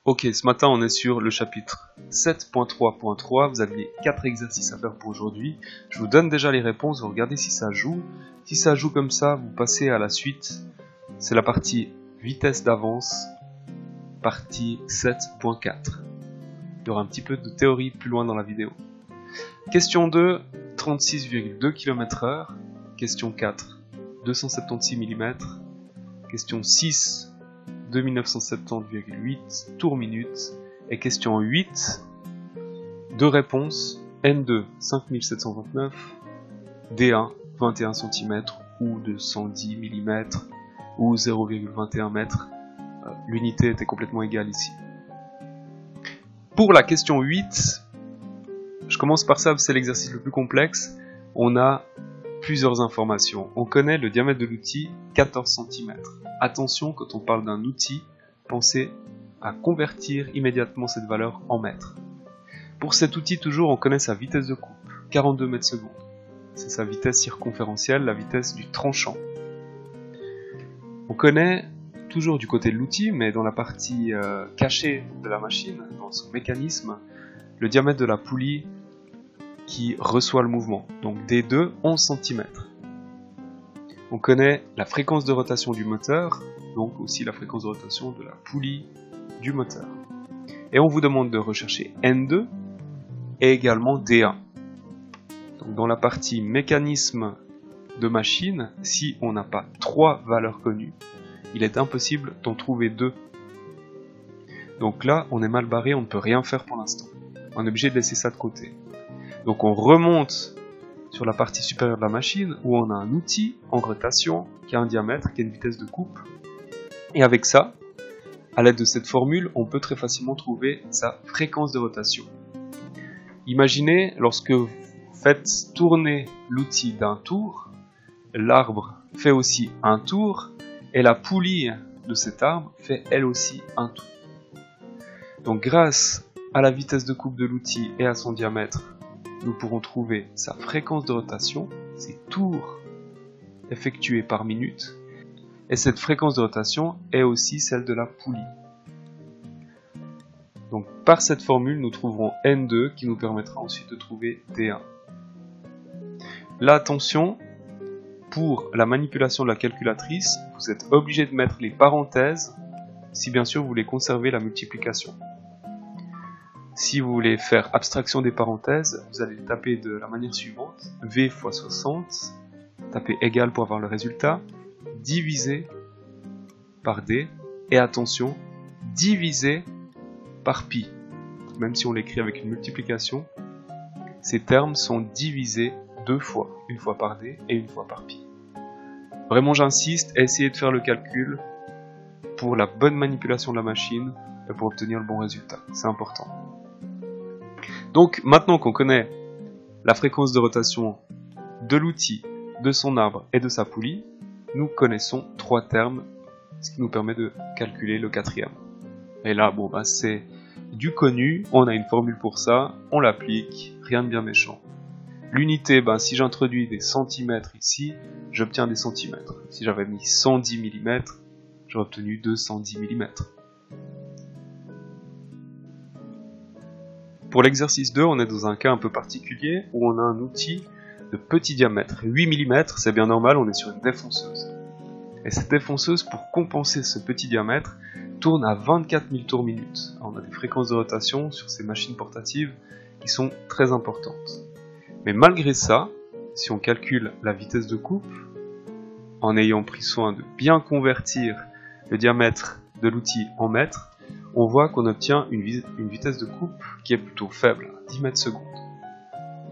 Ok, ce matin on est sur le chapitre 7.3.3, vous avez 4 exercices à faire pour aujourd'hui. Je vous donne déjà les réponses, vous regardez si ça joue. Si ça joue comme ça, vous passez à la suite. C'est la partie vitesse d'avance, partie 7.4. Il y aura un petit peu de théorie plus loin dans la vidéo. Question 2, 36,2 km/h. Question 4, 276 mm. Question 6, 2970,8 tours minutes. Et question 8, deux réponses, N2 5729, D1 21 cm ou 210 mm ou 0,21 m. L'unité était complètement égale ici. Pour la question 8, je commence par ça, c'est l'exercice le plus complexe. On a plusieurs informations. On connaît le diamètre de l'outil, 14 cm. Attention, quand on parle d'un outil, pensez à convertir immédiatement cette valeur en mètres. Pour cet outil, toujours, on connaît sa vitesse de coupe, 42 mètres secondes. C'est sa vitesse circonférentielle, la vitesse du tranchant. On connaît, toujours du côté de l'outil, mais dans la partie cachée de la machine, dans son mécanisme, le diamètre de la poulie qui reçoit le mouvement. Donc D2, 11 cm. On connaît la fréquence de rotation du moteur, donc aussi la fréquence de rotation de la poulie du moteur. Et on vous demande de rechercher N2 et également D1. Donc dans la partie mécanisme de machine, si on n'a pas 3 valeurs connues, il est impossible d'en trouver 2. Donc là, on est mal barré, on ne peut rien faire pour l'instant. On est obligé de laisser ça de côté. Donc on remonte sur la partie supérieure de la machine où on a un outil en rotation qui a un diamètre, qui a une vitesse de coupe. Et avec ça, à l'aide de cette formule, on peut très facilement trouver sa fréquence de rotation. Imaginez, lorsque vous faites tourner l'outil d'un tour, l'arbre fait aussi un tour et la poulie de cet arbre fait elle aussi un tour. Donc grâce à la vitesse de coupe de l'outil et à son diamètre, nous pourrons trouver sa fréquence de rotation, ses tours effectués par minute, et cette fréquence de rotation est aussi celle de la poulie. Donc par cette formule, nous trouverons N2 qui nous permettra ensuite de trouver D1. Là, attention, pour la manipulation de la calculatrice, vous êtes obligé de mettre les parenthèses si bien sûr vous voulez conserver la multiplication. Si vous voulez faire abstraction des parenthèses, vous allez taper de la manière suivante, V fois 60, tapez égal pour avoir le résultat, divisé par D, et attention, divisé par pi. Même si on l'écrit avec une multiplication, ces termes sont divisés 2 fois, une fois par D et une fois par pi. Vraiment j'insiste, essayez de faire le calcul pour la bonne manipulation de la machine et pour obtenir le bon résultat, c'est important. Donc maintenant qu'on connaît la fréquence de rotation de l'outil, de son arbre et de sa poulie, nous connaissons 3 termes, ce qui nous permet de calculer le 4e. Et là, bon, c'est du connu, on a une formule pour ça, on l'applique, rien de bien méchant. L'unité, si j'introduis des centimètres ici, j'obtiens des centimètres. Si j'avais mis 110 mm, j'aurais obtenu 210 mm. Pour l'exercice 2, on est dans un cas un peu particulier où on a un outil de petit diamètre. 8 mm, c'est bien normal, on est sur une défonceuse. Et cette défonceuse, pour compenser ce petit diamètre, tourne à 24 000 tours minute. Alors, on a des fréquences de rotation sur ces machines portatives qui sont très importantes. Mais malgré ça, si on calcule la vitesse de coupe, en ayant pris soin de bien convertir le diamètre de l'outil en mètres, on voit qu'on obtient une vitesse de coupe qui est plutôt faible, 10 mètres secondes.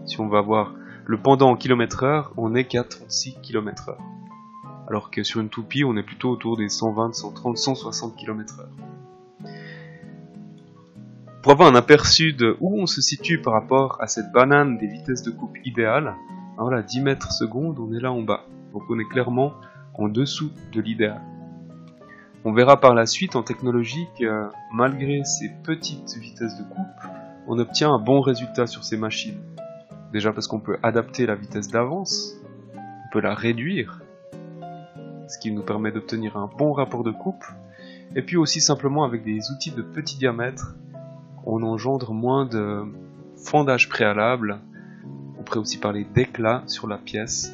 Si on va voir le pendant en km/h, on n'est qu'à 36 km/h. Alors que sur une toupie, on est plutôt autour des 120, 130, 160 km/h. Pour avoir un aperçu de où on se situe par rapport à cette banane des vitesses de coupe idéales, voilà, 10 mètres secondes, on est là en bas. Donc on est clairement en dessous de l'idéal. On verra par la suite en technologie que malgré ces petites vitesses de coupe, on obtient un bon résultat sur ces machines. Déjà parce qu'on peut adapter la vitesse d'avance, on peut la réduire, ce qui nous permet d'obtenir un bon rapport de coupe, Et puis aussi simplement avec des outils de petit diamètre, on engendre moins de fendage préalable. On pourrait aussi parler d'éclat sur la pièce,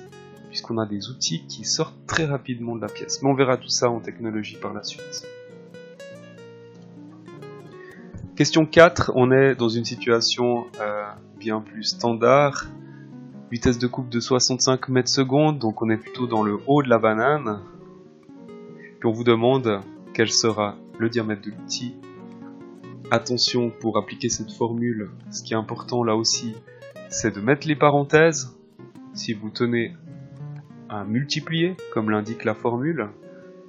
puisqu'on a des outils qui sortent très rapidement de la pièce. Mais on verra tout ça en technologie par la suite. Question 4, on est dans une situation bien plus standard. Vitesse de coupe de 65 mètres secondes, donc on est plutôt dans le haut de la banane. Puis on vous demande quel sera le diamètre de l'outil. Attention, pour appliquer cette formule, ce qui est important là aussi, c'est de mettre les parenthèses. Si vous tenez à multiplier, comme l'indique la formule,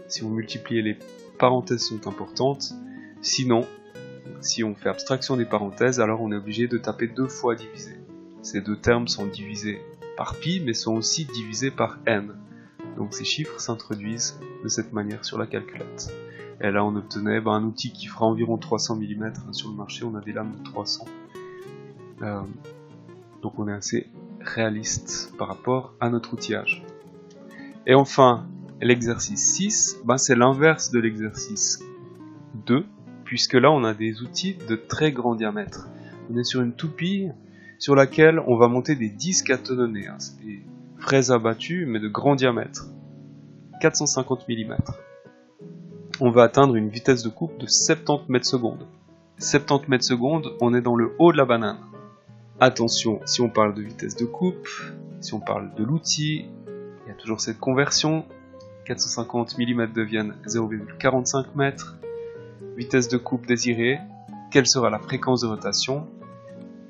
si vous multipliez, les parenthèses sont importantes. Sinon, si on fait abstraction des parenthèses, alors on est obligé de taper 2 fois divisé. Ces deux termes sont divisés par pi, mais sont aussi divisés par n. Donc ces chiffres s'introduisent de cette manière sur la calculette. Et là on obtenait un outil qui fera environ 300 mm. Sur le marché on a des lames de 300. Donc on est assez réaliste par rapport à notre outillage. Et enfin, l'exercice 6, c'est l'inverse de l'exercice 2, puisque là on a des outils de très grand diamètre. On est sur une toupie sur laquelle on va monter des disques à tenonner. C'est des fraises abattues, mais de grand diamètre. 450 mm. On va atteindre une vitesse de coupe de 70 mètres secondes. 70 mètres secondes, on est dans le haut de la banane. Attention, si on parle de vitesse de coupe, si on parle de l'outil, il y a toujours cette conversion. 450 mm deviennent 0,45 mètres. Vitesse de coupe désirée. Quelle sera la fréquence de rotation?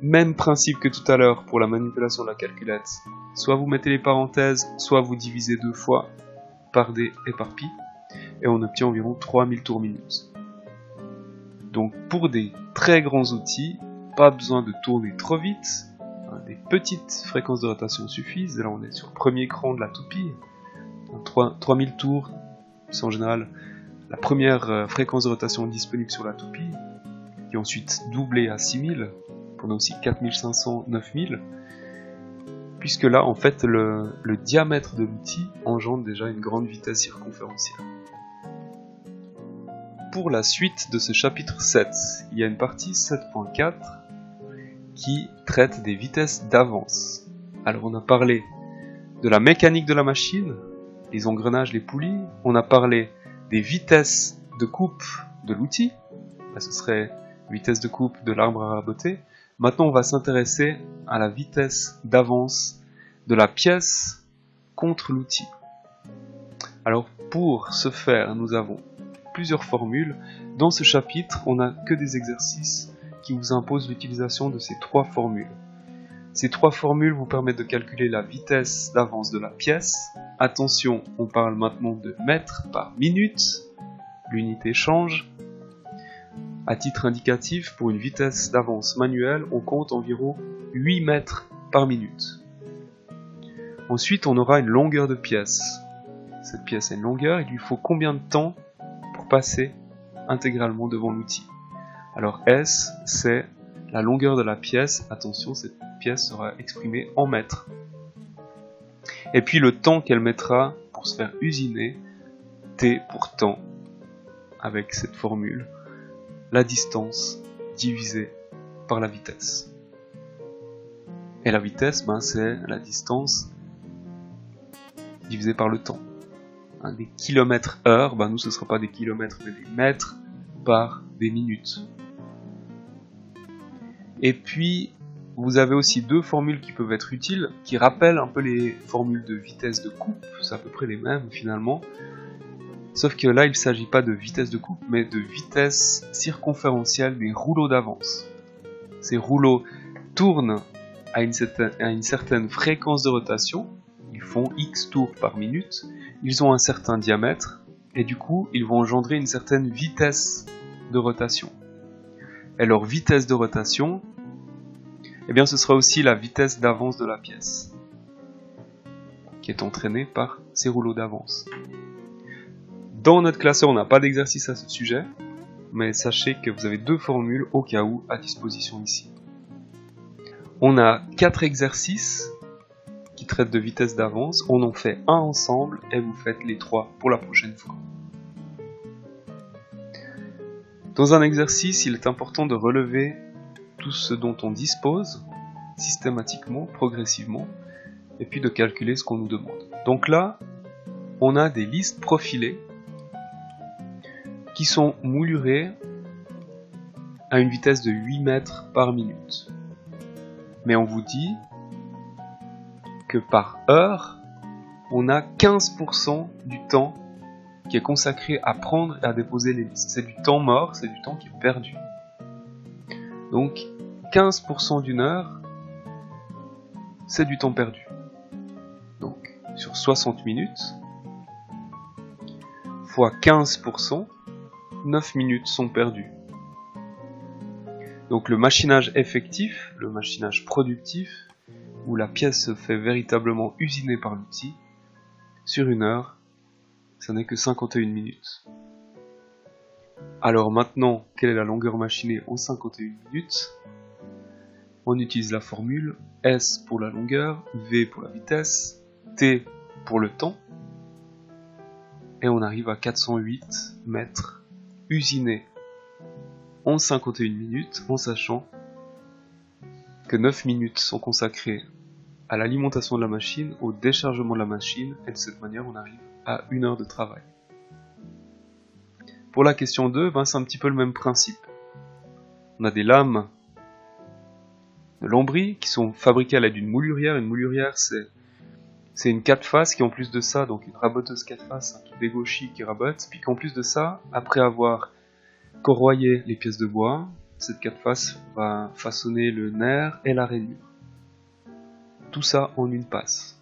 Même principe que tout à l'heure pour la manipulation de la calculette. Soit vous mettez les parenthèses, soit vous divisez 2 fois par d et par pi. Et on obtient environ 3000 tours minutes. Donc pour des très grands outils, pas besoin de tourner trop vite. Des petites fréquences de rotation suffisent. Là on est sur le premier cran de la toupie. 3000 tours, c'est en général la première fréquence de rotation disponible sur la toupie, qui est ensuite doublée à 6000. On a aussi 4500, 9000, puisque là en fait le diamètre de l'outil engendre déjà une grande vitesse circonférentielle. Pour la suite de ce chapitre 7, il y a une partie 7.4 qui traite des vitesses d'avance. Alors on a parlé de la mécanique de la machine, les engrenages, les poulies, on a parlé des vitesses de coupe de l'outil, là ce serait vitesse de coupe de l'arbre à raboter. Maintenant, on va s'intéresser à la vitesse d'avance de la pièce contre l'outil. Alors, pour ce faire, nous avons plusieurs formules. Dans ce chapitre, on n'a que des exercices qui vous imposent l'utilisation de ces 3 formules. Ces 3 formules vous permettent de calculer la vitesse d'avance de la pièce. Attention, on parle maintenant de mètres par minute. L'unité change. À titre indicatif, pour une vitesse d'avance manuelle, on compte environ 8 mètres par minute. Ensuite, on aura une longueur de pièce. Cette pièce a une longueur, il lui faut combien de temps pour passer intégralement devant l'outil? Alors S, c'est la longueur de la pièce. Attention, cette pièce sera exprimée en mètres. Et puis le temps qu'elle mettra pour se faire usiner, T pour temps, avec cette formule. La distance divisée par la vitesse. Et la vitesse, c'est la distance divisée par le temps. Des kilomètres heure, nous ce ne sera pas des kilomètres mais des mètres par des minutes. Et puis, vous avez aussi 2 formules qui peuvent être utiles, qui rappellent un peu les formules de vitesse de coupe, c'est à peu près les mêmes finalement. Sauf que là, il ne s'agit pas de vitesse de coupe, mais de vitesse circonférentielle des rouleaux d'avance. Ces rouleaux tournent à une certaine fréquence de rotation, ils font X tours par minute, ils ont un certain diamètre, et du coup, ils vont engendrer une certaine vitesse de rotation. Et leur vitesse de rotation, ce sera aussi la vitesse d'avance de la pièce, qui est entraînée par ces rouleaux d'avance. Dans notre classeur, on n'a pas d'exercice à ce sujet, mais sachez que vous avez 2 formules au cas où à disposition ici. On a 4 exercices qui traitent de vitesse d'avance, on en fait un ensemble et vous faites les 3 pour la prochaine fois. Dans un exercice, il est important de relever tout ce dont on dispose, systématiquement, progressivement, et puis de calculer ce qu'on nous demande. Donc là, on a des listes profilées qui sont moulurées à une vitesse de 8 mètres par minute. Mais on vous dit que par heure, on a 15% du temps qui est consacré à prendre et à déposer les listes. C'est du temps mort, c'est du temps qui est perdu. Donc 15% d'une heure, c'est du temps perdu. Donc sur 60 minutes, fois 15%, 9 minutes sont perdues. Donc le machinage effectif, le machinage productif, où la pièce se fait véritablement usiner par l'outil, sur une heure, ça n'est que 51 minutes. Alors maintenant, quelle est la longueur machinée en 51 minutes? On utilise la formule S pour la longueur, V pour la vitesse, T pour le temps, et on arrive à 408 mètres usinés en 51 minutes, en sachant que 9 minutes sont consacrées à l'alimentation de la machine, au déchargement de la machine, et de cette manière on arrive à 1 heure de travail. Pour la question 2, c'est un petit peu le même principe. On a des lames de lambris qui sont fabriquées à l'aide d'une moulurière. Une moulurière, c'est une 4 faces qui en plus de ça, donc une raboteuse 4 faces, un truc d'égauchis qui rabote, puis qu'en plus de ça, après avoir corroyer les pièces de bois, cette 4 faces va façonner le nerf et la rainure. Tout ça en une passe.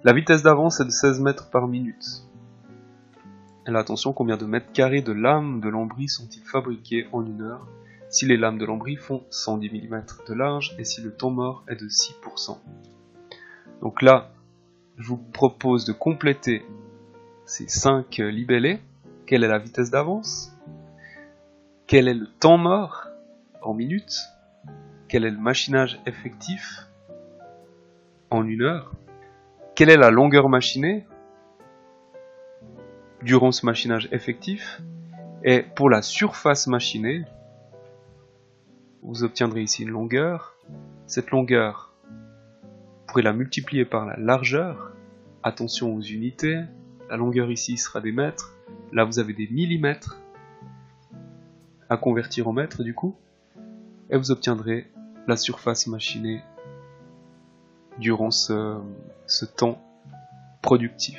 La vitesse d'avance est de 16 mètres par minute. Et là, attention, combien de mètres carrés de lames de lambris sont-ils fabriqués en 1 heure si les lames de lambris font 110 mm de large et si le temps mort est de 6%. Donc là, je vous propose de compléter ces 5 libellés. Quelle est la vitesse d'avance? Quel est le temps mort en minutes? Quel est le machinage effectif en 1 heure? Quelle est la longueur machinée durant ce machinage effectif? Et pour la surface machinée, vous obtiendrez ici une longueur. Cette longueur, vous pourrez la multiplier par la largeur. Attention aux unités. La longueur ici sera des mètres. Là, vous avez des millimètres à convertir en mètres, du coup. Et vous obtiendrez la surface machinée durant ce temps productif.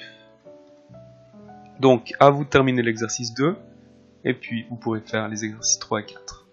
Donc, à vous de terminer l'exercice 2. Et puis, vous pourrez faire les exercices 3 et 4.